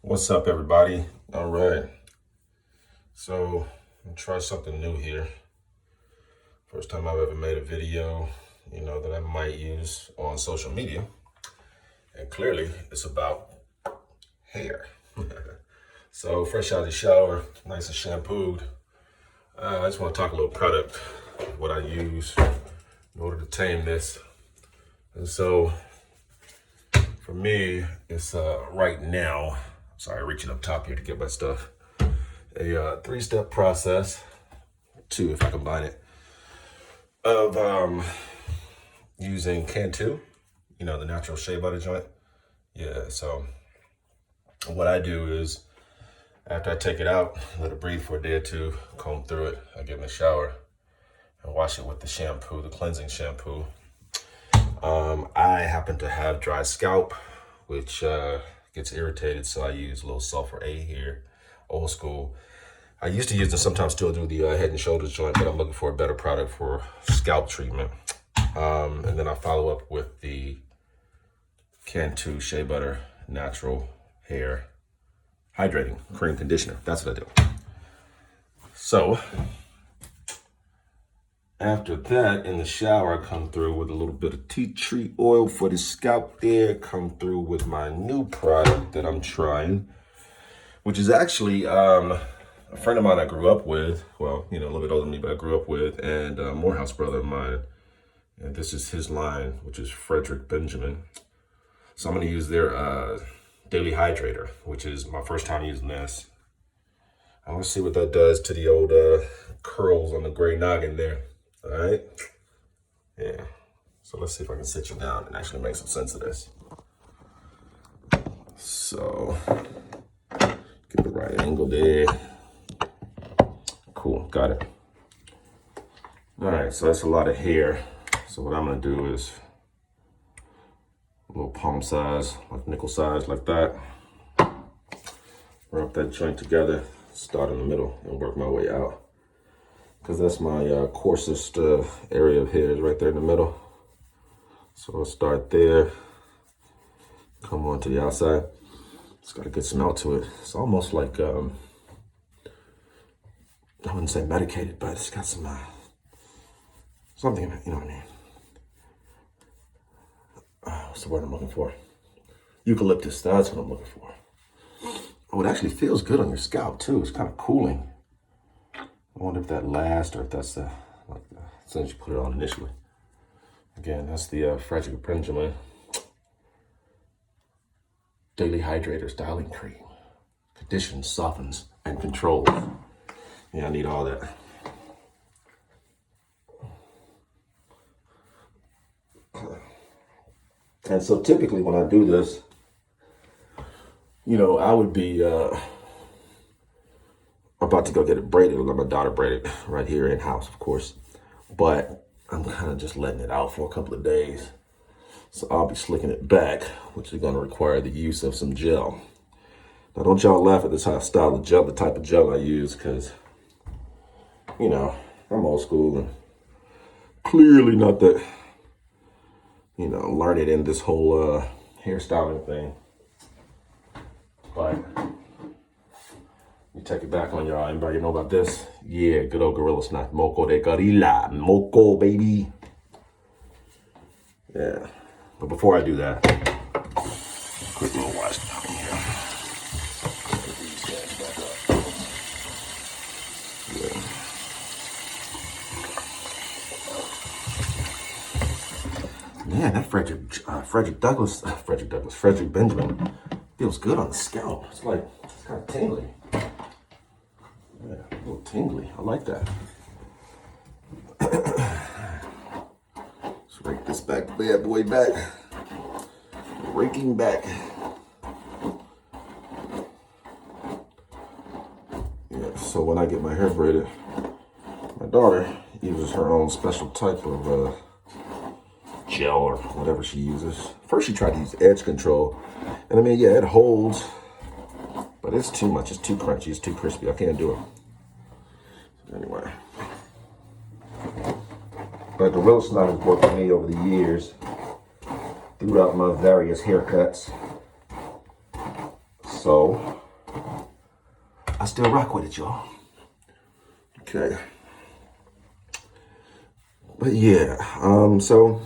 What's up, everybody? All right, so I'm gonna try something new here. First time I've ever made a video, that I might use on social media. And clearly it's about hair. So fresh out of the shower, nice and shampooed. I just want to talk a little product, what I use in order to tame this. And so for me, it's right now, sorry, reaching up top here to get my stuff. A three-step process, two if I combine it, of using Cantu, the natural shea butter joint. Yeah, so what I do is after I take it out, let it breathe for a day or two, comb through it, I get in the shower and wash it with the shampoo, the cleansing shampoo. I happen to have dry scalp, which gets irritated, so I use a little sulfur A here, old school. I used to use them, sometimes still do the Head and Shoulders joint, but I'm looking for a better product for scalp treatment. And then I follow up with the Cantu Shea Butter Natural Hair Hydrating Cream Conditioner. That's what I do. So after that, in the shower, I come through with a little bit of tea tree oil for the scalp there. Come through with my new product that I'm trying, which is actually a friend of mine I grew up with. Well, a little bit older than me, but I grew up with, and a Morehouse brother of mine. And this is his line, which is Frederick Benjamin. So I'm going to use their Daily Hydrator, which is my first time using this. I want to see what that does to the old curls on the gray noggin there. All right. Yeah. So let's see if I can sit you down and actually make some sense of this. So get the right angle there. Cool. Got it. All right. So that's a lot of hair. So what I'm going to do is a little palm size, like nickel size, like that. Wrap that joint together, start in the middle and work my way out. Because that's my coarsest area of hair is right there in the middle. So I'll start there, come on to the outside. It's got a good smell to it. It's almost like, I wouldn't say medicated, but it's got some, something in it, you know what I mean? What's the word I'm looking for? Eucalyptus, that's what I'm looking for. Oh, it actually feels good on your scalp too. It's kind of cooling. I wonder if that lasts or if that's as soon as you put it on initially. Again, that's the Frederick Benjamin Daily Hydrator Styling Cream. Conditions, softens, and controls. Yeah, I need all that. And so typically when I do this, I would be about to go get it braided. I'll let my daughter braid it right here in house, of course. But I'm kind of just letting it out for a couple of days. So I'll be slicking it back, which is going to require the use of some gel. Now, don't y'all laugh at this style of gel, the type of gel I use, because, I'm old school and clearly not that, learned in this whole hairstyling thing. But you take it back on y'all. Anybody know about this? Yeah, good old gorilla snot. Moco de gorilla. Moco, baby. Yeah. But before I do that, quick little wash down in here. Put these guys back up. Yeah. Man, that Frederick Benjamin feels good on the scalp. It's kind of tingly. Yeah, a little tingly. I like that. Let's rake this bad boy back. Raking back. Yeah, so when I get my hair braided, my daughter uses her own special type of gel or whatever she uses. First she tried to use edge control. And I mean, yeah, it holds, but it's too much. It's too crunchy. It's too crispy. I can't do it. Anyway. But gorilla snot has worked for me over the years throughout my various haircuts. So I still rock with it, y'all. Okay. But yeah, so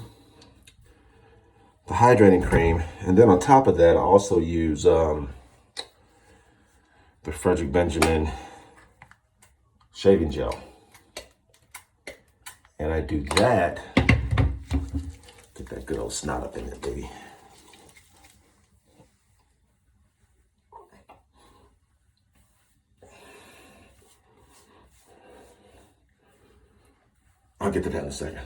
the hydrating cream, and then on top of that, I also use the Frederick Benjamin shaving gel. And I do that, get that good old snot up in there, baby. I'll get to that in a second.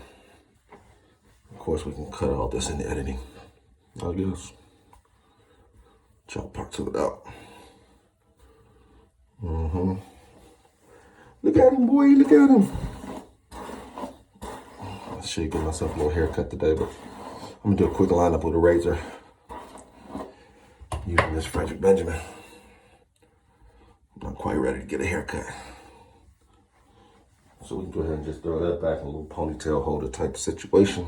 Of course, we can cut all this in the editing, I guess. Chop parts of it out. Look at him, boy, look at him. I should give myself a little haircut today, but I'm gonna do a quick lineup with a razor using this Frederick Benjamin. I'm not quite ready to get a haircut. So we can go ahead and just throw that back in a little ponytail holder type situation.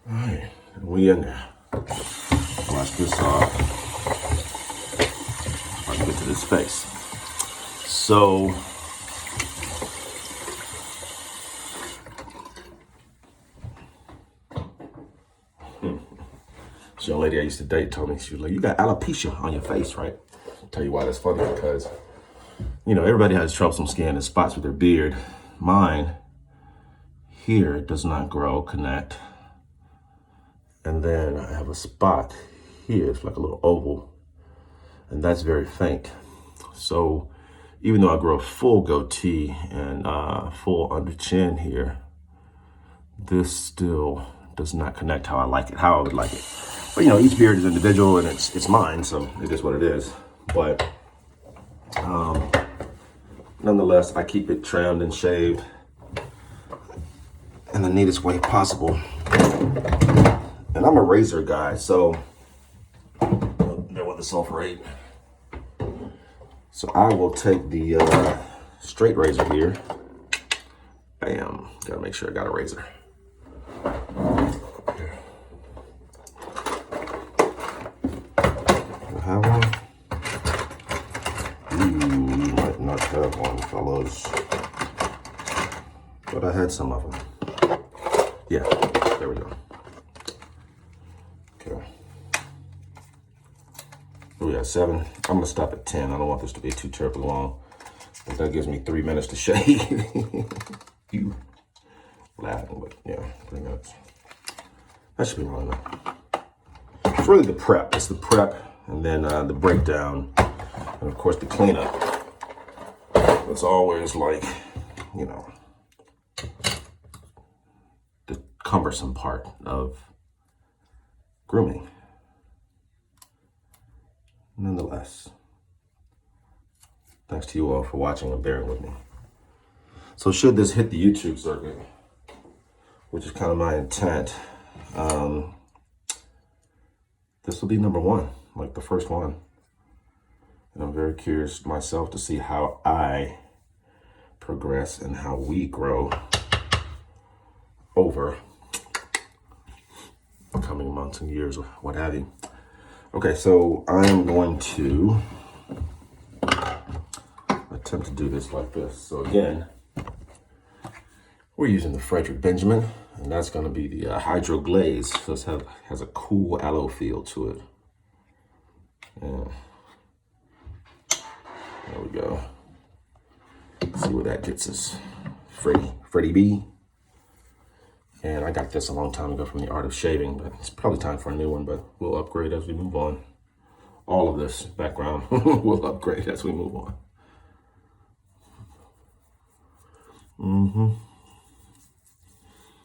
All right, and we in there. Watch this off. I'll get to this face. So, this young lady I used to date told me, she was like, you got alopecia on your face, right? I'll tell you why that's funny, because, you know, everybody has troublesome skin and spots with their beard. Mine, here, does not grow, connect. And then I have a spot here, it's like a little oval, and that's very faint. So even though I grow a full goatee and full under chin here, this still does not connect how I like it, how I would like it. But you know, each beard is individual and it's mine, so it is what it is. But nonetheless, I keep it trimmed and shaved in the neatest way possible. And I'm a razor guy, so there with the sulfurate. So I will take the straight razor here. Bam, gotta make sure I got a razor. I have one? Ooh, you might not have one, fellas. But I had some of them. Yeah, there we go. Okay. We got 7. I'm gonna stop at 10. I don't want this to be too terribly long, but that gives me 3 minutes to shave. You laughing, but yeah, 3 minutes. That should be long enough. It's really the prep. It's the prep, and then the breakdown, and of course the cleanup. It's always like, you know, the cumbersome part of grooming. Nonetheless, thanks to you all for watching and bearing with me. So should this hit the YouTube circuit, which is kind of my intent, this will be number 1, like the first one. And I'm very curious myself to see how I progress and how we grow over the coming months and years, or what have you. Okay, so I am going to attempt to do this like this. So again, we're using the Frederick Benjamin, and that's going to be the Hydro Glaze. So it has a cool aloe feel to it. Yeah. There we go. Let's see where that gets us. Freddie B. And I got this a long time ago from The Art of Shaving, but it's probably time for a new one, but we'll upgrade as we move on. All of this background will upgrade as we move on.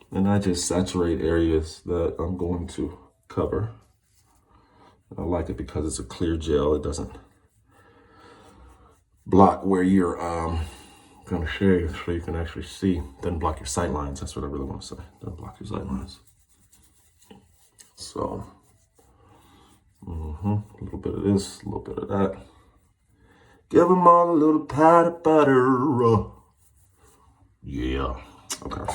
And I just saturate areas that I'm going to cover. And I like it because it's a clear gel. It doesn't block where you're going to shave, so you can actually see. Doesn't block your sight lines. That's what I really want to say. Doesn't block your sight lines. So, a little bit of this, a little bit of that. Give them all a little pat of butter. Yeah. Okay.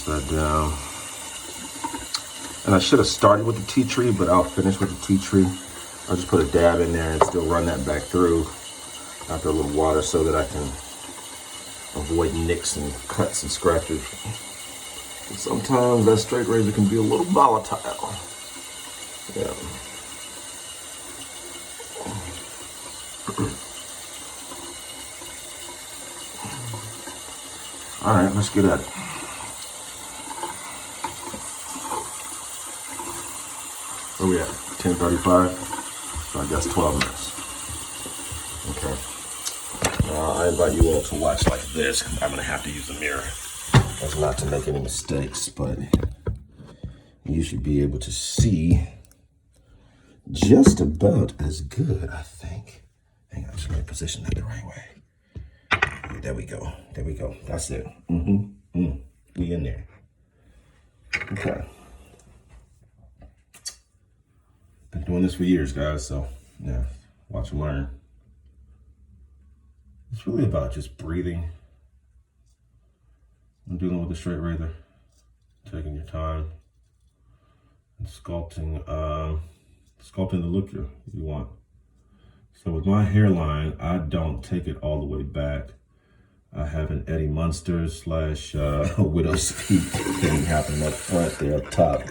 that down. And I should have started with the tea tree, but I'll finish with the tea tree. I'll just put a dab in there and still run that back through after a little water so that I can avoid nicks and cuts and scratches. And sometimes that straight razor can be a little volatile. Yeah. All right, let's get at it. Where we at? 10:35. So I guess 12 minutes. Okay. I invite you all to watch like this. I'm gonna have to use a mirror. That's not to make any mistakes, but you should be able to see just about as good, I think. Hang on, just let me position that the right way. There we go. There we go. That's it. We in there. Okay. Been doing this for years, guys, so yeah, watch and learn. It's really about just breathing. I'm dealing with a straight razor, taking your time, and sculpting the look you want. So with my hairline, I don't take it all the way back. I have an Eddie Munster / widow's peak thing happening up front there, up top.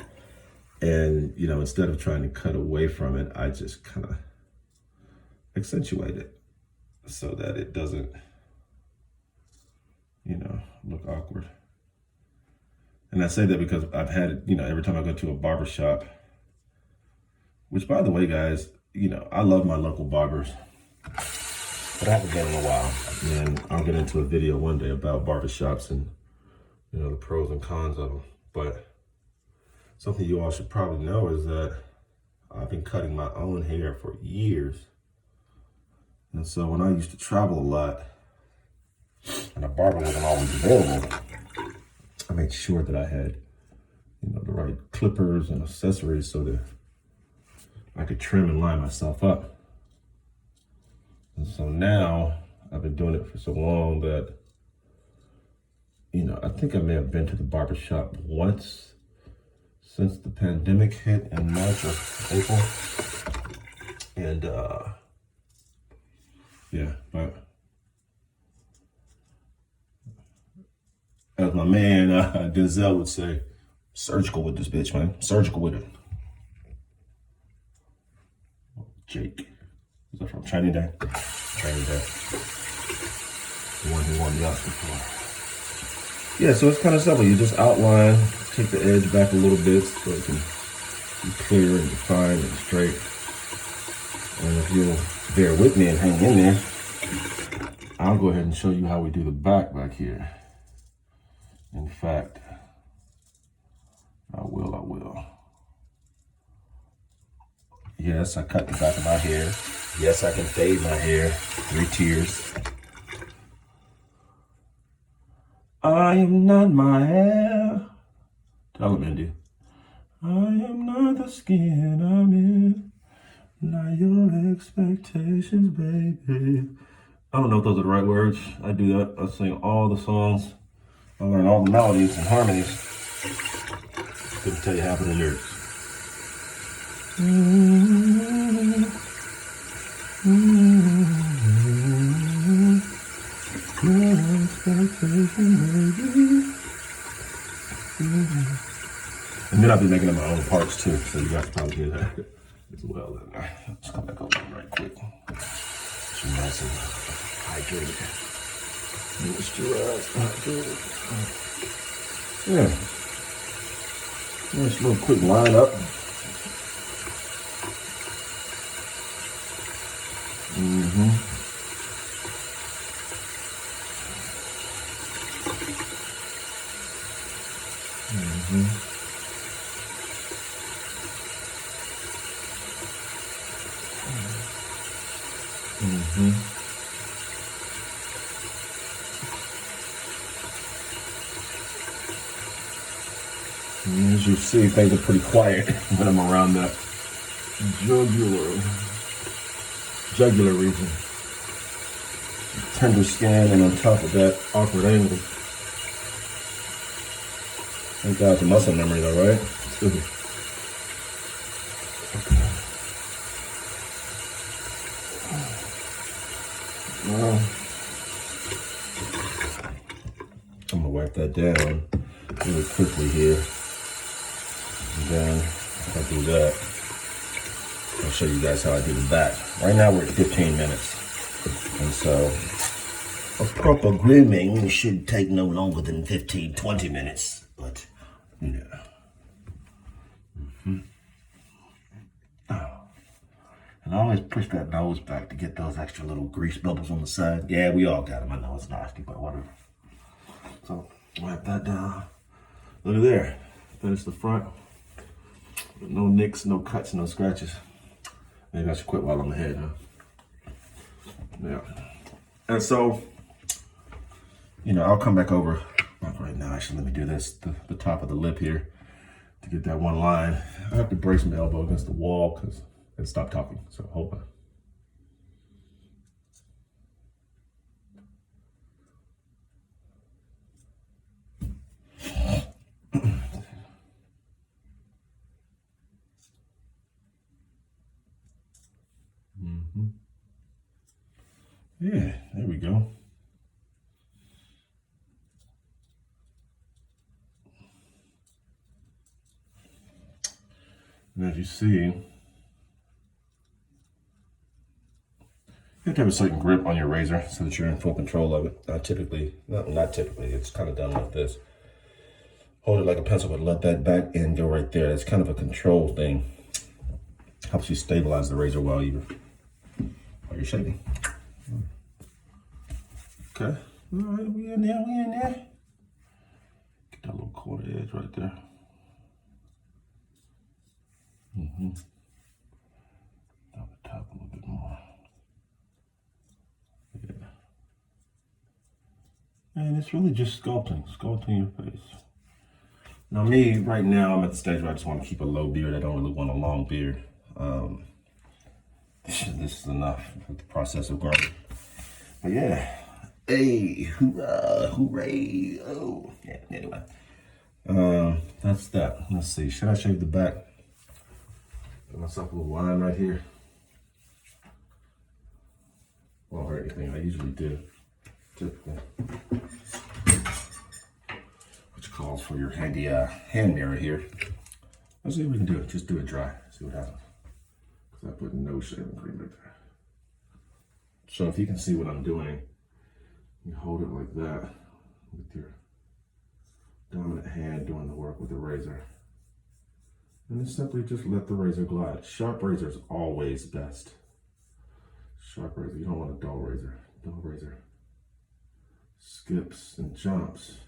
And, you know, instead of trying to cut away from it, I just kind of accentuate it so that it doesn't, you know, look awkward. And I say that because I've had it, you know, every time I go to a barber shop, which, by the way, guys, you know, I love my local barbers, but I haven't been in a while. And I'll get into a video one day about barbershops and, you know, the pros and cons of them. But something you all should probably know is that I've been cutting my own hair for years. And so when I used to travel a lot and a barber wasn't always available, I made sure that I had, you know, the right clippers and accessories so that I could trim and line myself up. And so now I've been doing it for so long that, you know, I think I may have been to the barber shop once since the pandemic hit in March or April. And yeah, but as my man Denzel would say, surgical with this bitch, man. Surgical with it. Jake. Is that from Training Day? Training Day. The one who won the Oscar for. Yeah, so it's kind of simple. You just outline, take the edge back a little bit so it can be clear and defined and straight. And if you'll bear with me and hang in there, I'll go ahead and show you how we do the back here. In fact, I will. Yes, I cut the back of my hair. Yes, I can fade my hair. 3 tiers. I am not my hair. Tell him, Indy. I am not the skin I'm in. Not your expectations, baby. I don't know if those are the right words. I do that. I sing all the songs. I learn all the melodies and harmonies. Couldn't tell you half of the lyrics. And then I'll be making up my own parts too, so you guys probably hear that as well. Let's come back over right quick. So nice and hydrated. Moisturized, hydrated. Yeah. Nice little quick line up. As you see, things are pretty quiet when I'm around that jugular region. Tender skin, and on top of that, awkward angle. Thank God for muscle memory though, right? Well, I'm gonna wipe that down really quickly here. And then I'll do that. I'll show you guys how I do the back. Right now we're at 15 minutes. And so a proper grooming should take no longer than 15, 20 minutes. But, you know. And I always push that nose back to get those extra little grease bubbles on the side. Yeah, we all got them. I know it's nasty, but whatever. So, wipe that down. Look at there. Finish the front. No nicks, no cuts, no scratches. Maybe I should quit while I'm ahead, huh? Yeah. And so, you know, I'll come back over. Not right now, actually, let me do this. The top of the lip here to get that one line. I have to brace my elbow against the wall because it stopped talking. So hold on. Yeah, there we go. And as you see, you have to have a certain grip on your razor so that you're in full control of it. Not typically, it's kind of done like this. Hold it like a pencil, but let that back end go right there. It's kind of a control thing. Helps you stabilize the razor while you're shaving. Okay, all right, we in there. Get that little corner edge right there. Down the top a little bit more. Yeah. And it's really just sculpting your face. Now me, right now, I'm at the stage where I just want to keep a low beard. I don't really want a long beard. This is enough for the process of growing. But yeah. Hey, hoorah, hooray, oh. Yeah, anyway. That's that. Let's see, should I shave the back? Get myself a little line right here. Won't hurt anything, I usually do. Typically. Which calls for your handy hand mirror here. Let's see what we can do. Just do it dry, see what happens. Because I put no shaving cream right there. So if you can see what I'm doing, you hold it like that with your dominant hand doing the work with the razor. And then simply just let the razor glide. Sharp razor is always best. Sharp razor, you don't want a dull razor. Dull razor skips and jumps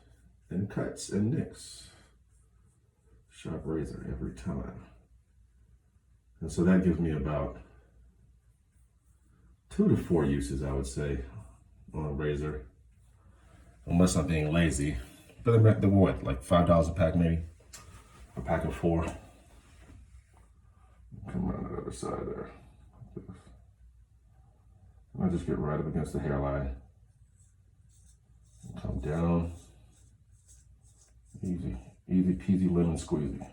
and cuts and nicks. Sharp razor every time. And so that gives me about 2 to 4 uses, I would say, on a razor. Unless I'm being lazy. But they're what, like $5 a pack maybe? A pack of 4. Come around the other side there. I just get right up against the hairline. Come down. Easy peasy lemon squeezy.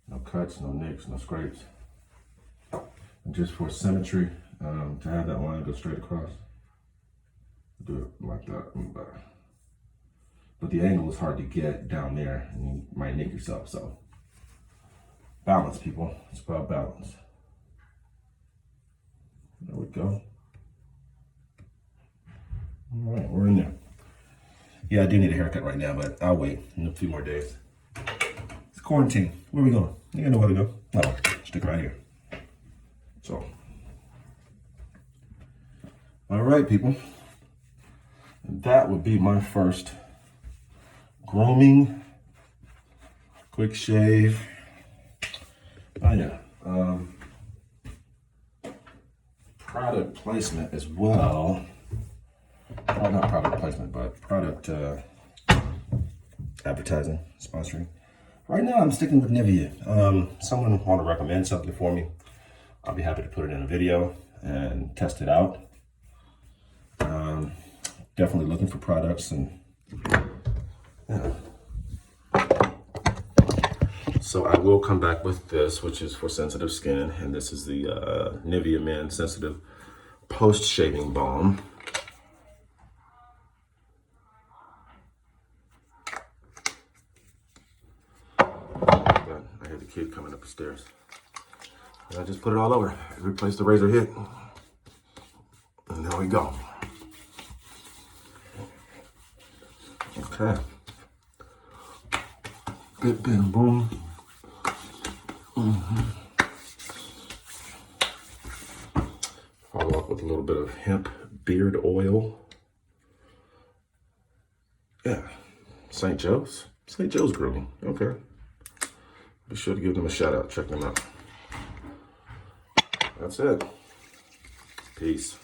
No cuts, no nicks, no scrapes. And just for symmetry, to have that line go straight across, do it like that in the back. But the angle is hard to get down there and you might nick yourself, so balance, people. It's about balance. There we go. All right, we're in there. Yeah, I do need a haircut right now, but I'll wait in a few more days. It's quarantine. Where are we going? You know where to go. No, stick right here. So, all right, people. And that would be my first grooming, quick shave. Oh yeah. Product placement as well. Well, not product placement, but product advertising, sponsoring. Right now, I'm sticking with Nivea. Someone want to recommend something for me, I'll be happy to put it in a video and test it out. Definitely looking for products and So I will come back with this, which is for sensitive skin, and this is the Nivea Men Sensitive Post-Shaving Balm. But I hear the kid coming up the stairs. And I just put it all over. Replace the razor head. And there we go. Okay. Bit, boom. Follow up with a little bit of hemp beard oil. Yeah, St. Joe's Grooming. Okay. Be sure to give them a shout out. Check them out. That's it. Peace.